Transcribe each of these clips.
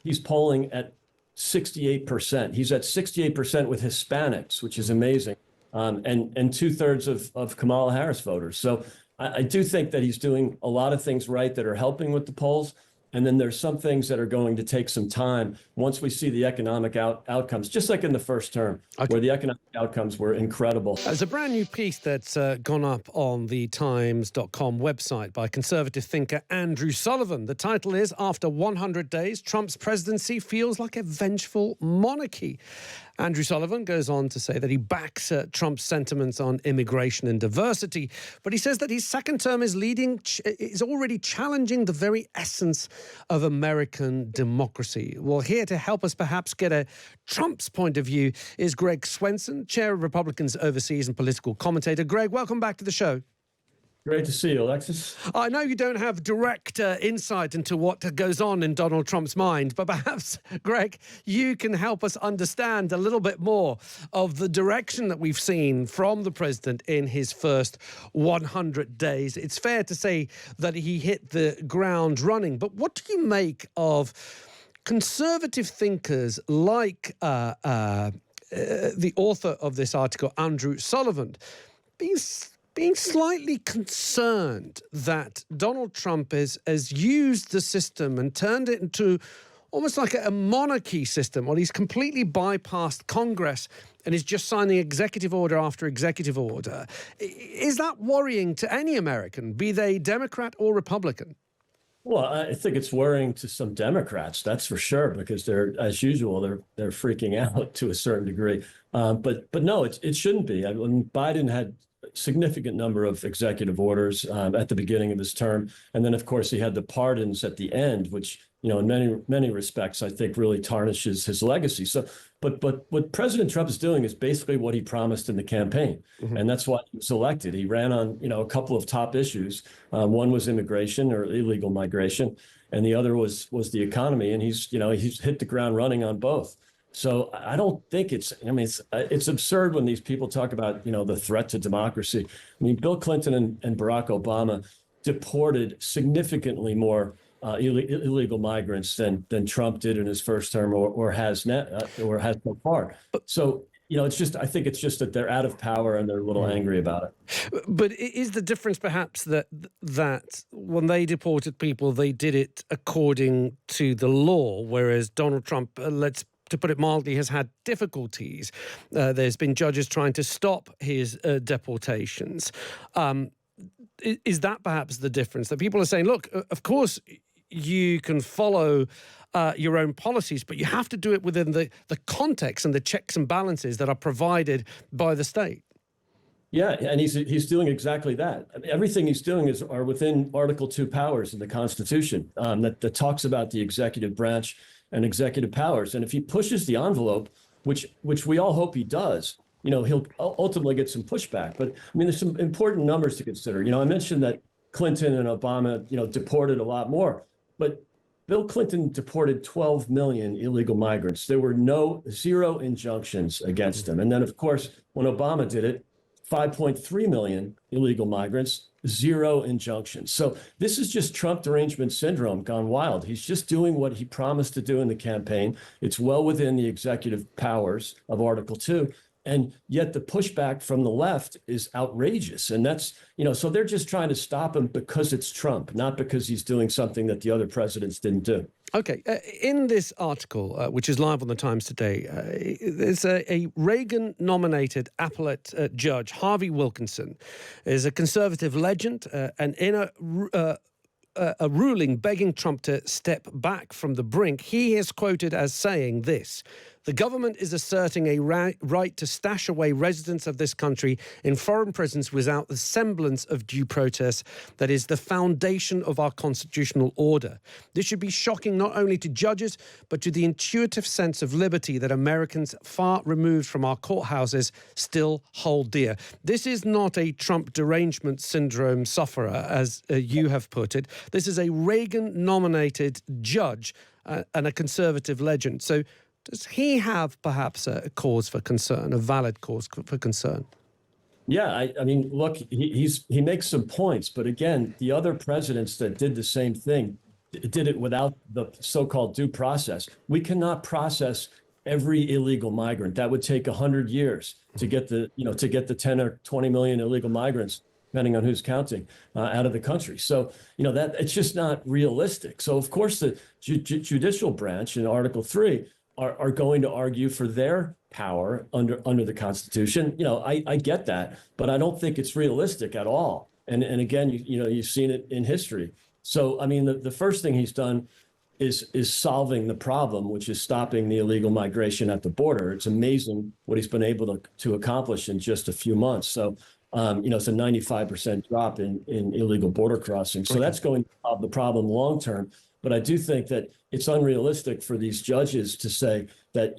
he's polling at 68%. He's at 68% with Hispanics, which is amazing, and two-thirds of Kamala Harris voters. So I do think that he's doing a lot of things right that are helping with the polls. And then there's some things that are going to take some time once we see the economic outcomes, just like in the first term, where the economic outcomes were incredible. There's a brand new piece that's gone up on the Times.com website by conservative thinker Andrew Sullivan. The title is, "After 100 Days, Trump's Presidency Feels Like a Vengeful Monarchy." Andrew Sullivan goes on to say that he backs Trump's sentiments on immigration and diversity, but he says that his second term is already challenging the very essence of American democracy. Well, here to help us perhaps get a Trump's point of view is Greg Swenson, chair of Republicans Overseas and political commentator. Greg, welcome back to the show. Great to see you, Alexis. I know you don't have direct insight into what goes on in Donald Trump's mind, but perhaps, Greg, you can help us understand a little bit more of the direction that we've seen from the president in his first 100 days. It's fair to say that he hit the ground running, but what do you make of conservative thinkers like the author of this article, Andrew Sullivan, being slightly concerned that Donald Trump has used the system and turned it into almost like a monarchy system, or he's completely bypassed Congress and is just signing executive order after executive order. Is that worrying to any American, be they Democrat or Republican? Well, I think it's worrying to some Democrats, that's for sure, because they're, as usual, they're freaking out to a certain degree. But no, it shouldn't be. I mean, Biden had significant number of executive orders at the beginning of his term. And then, of course, he had the pardons at the end, which, in many respects, I think really tarnishes his legacy. So, but what President Trump is doing is basically what he promised in the campaign. Mm-hmm. And that's why he was elected. He ran on, a couple of top issues. One was immigration or illegal migration, and the other was the economy. And he's hit the ground running on both. So I don't think it's absurd when these people talk about, the threat to democracy. I mean, Bill Clinton and Barack Obama deported significantly more illegal migrants than Trump did in his first term or has so far. So, I think it's just that they're out of power and they're a little angry about it. But is the difference perhaps that when they deported people, they did it according to the law, whereas Donald Trump, to put it mildly, has had difficulties. There's been judges trying to stop his deportations. Is that perhaps the difference? That people are saying, look, of course you can follow your own policies, but you have to do it within the context and the checks and balances that are provided by the state. Yeah, and he's doing exactly that. I mean, everything he's doing are within Article 2 powers in the Constitution that talks about the executive branch and executive powers. And if he pushes the envelope, which we all hope he does, he'll ultimately get some pushback. But I mean, there's some important numbers to consider. I mentioned that Clinton and Obama, deported a lot more, but Bill Clinton deported 12 million illegal migrants. There were zero injunctions against him. And then, of course, when Obama did it, 5.3 million illegal migrants, zero injunctions. So this is just Trump derangement syndrome gone wild. He's just doing what he promised to do in the campaign. It's well within the executive powers of Article 2. And yet the pushback from the left is outrageous. And that's, so they're just trying to stop him because it's Trump, not because he's doing something that the other presidents didn't do. Okay. In this article, which is live on the Times today, there's a Reagan-nominated appellate judge, Harvey Wilkinson, is a conservative legend, and in a ruling begging Trump to step back from the brink, he is quoted as saying this: "The government is asserting a right to stash away residents of this country in foreign prisons without the semblance of due process that is the foundation of our constitutional order. This should be shocking not only to judges, but to the intuitive sense of liberty that Americans far removed from our courthouses still hold dear." This is not a Trump derangement syndrome sufferer, as you have put it. This is a Reagan-nominated judge and a conservative legend. So does he have perhaps a cause for concern, a valid cause for concern? Yeah, I mean, look, he makes some points, but again, the other presidents that did the same thing did it without the so-called due process. We cannot process every illegal migrant. That would take 100 years to get the 10 or 20 million illegal migrants, depending on who's counting, out of the country. So, that it's just not realistic. So, of course, the judicial branch in Article 3 are going to argue for their power under the Constitution. I get that, but I don't think it's realistic at all. And again, you've seen it in history. So, I mean, the first thing he's done is solving the problem, which is stopping the illegal migration at the border. It's amazing what he's been able to accomplish in just a few months. So, it's a 95% drop in illegal border crossings. So that's going to solve the problem long term. But I do think that it's unrealistic for these judges to say that,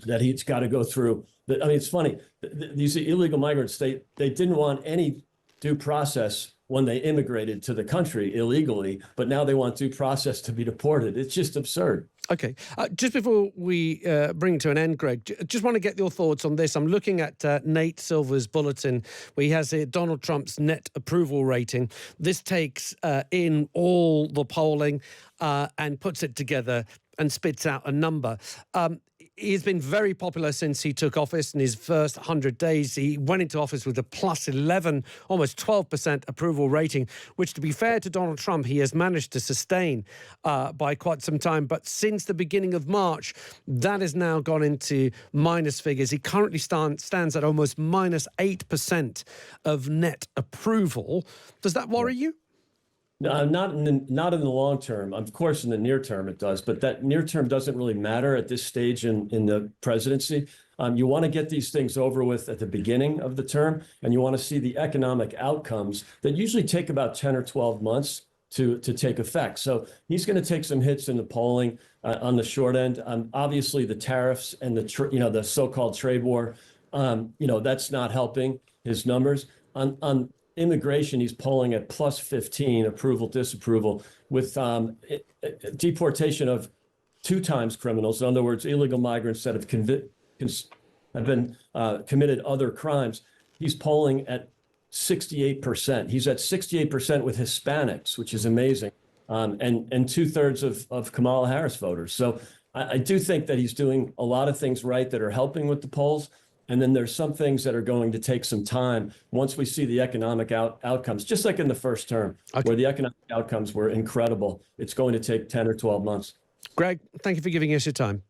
that he's got to go through. I mean, it's funny. These illegal migrants, they didn't want any due process when they immigrated to the country illegally, but now they want due process to be deported. It's just absurd. Okay. Just before we bring it to an end, Greg, just want to get your thoughts on this. I'm looking at Nate Silver's bulletin where he has Donald Trump's net approval rating. This takes in all the polling and puts it together and spits out a number. He's been very popular since he took office. In his first 100 days, he went into office with a plus 11, almost 12% approval rating, which, to be fair to Donald Trump, he has managed to sustain by quite some time. But since the beginning of March, that has now gone into minus figures. He currently stands at almost minus 8% of net approval. Does that worry you? No, not in the long term. Of course, in the near term it does, but that near term doesn't really matter at this stage in the presidency. You want to get these things over with at the beginning of the term, and you want to see the economic outcomes that usually take about 10 or 12 months to take effect. So he's going to take some hits in the polling on the short end. Obviously, the tariffs and the so-called trade war, that's not helping his numbers. On immigration, he's polling at plus 15, approval, disapproval, with deportation of 2 times criminals. In other words, illegal migrants that have been committed other crimes. He's polling at 68%. He's at 68% with Hispanics, which is amazing, and 2/3 of Kamala Harris voters. So I do think that he's doing a lot of things right that are helping with the polls. And then there's some things that are going to take some time once we see the economic outcomes, just like in the first term, where the economic outcomes were incredible. It's going to take 10 or 12 months. Greg, thank you for giving us your time.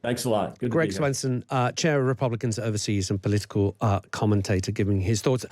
Thanks a lot. Good Greg to be here. Swenson, Chair of Republicans Overseas and political commentator, giving his thoughts.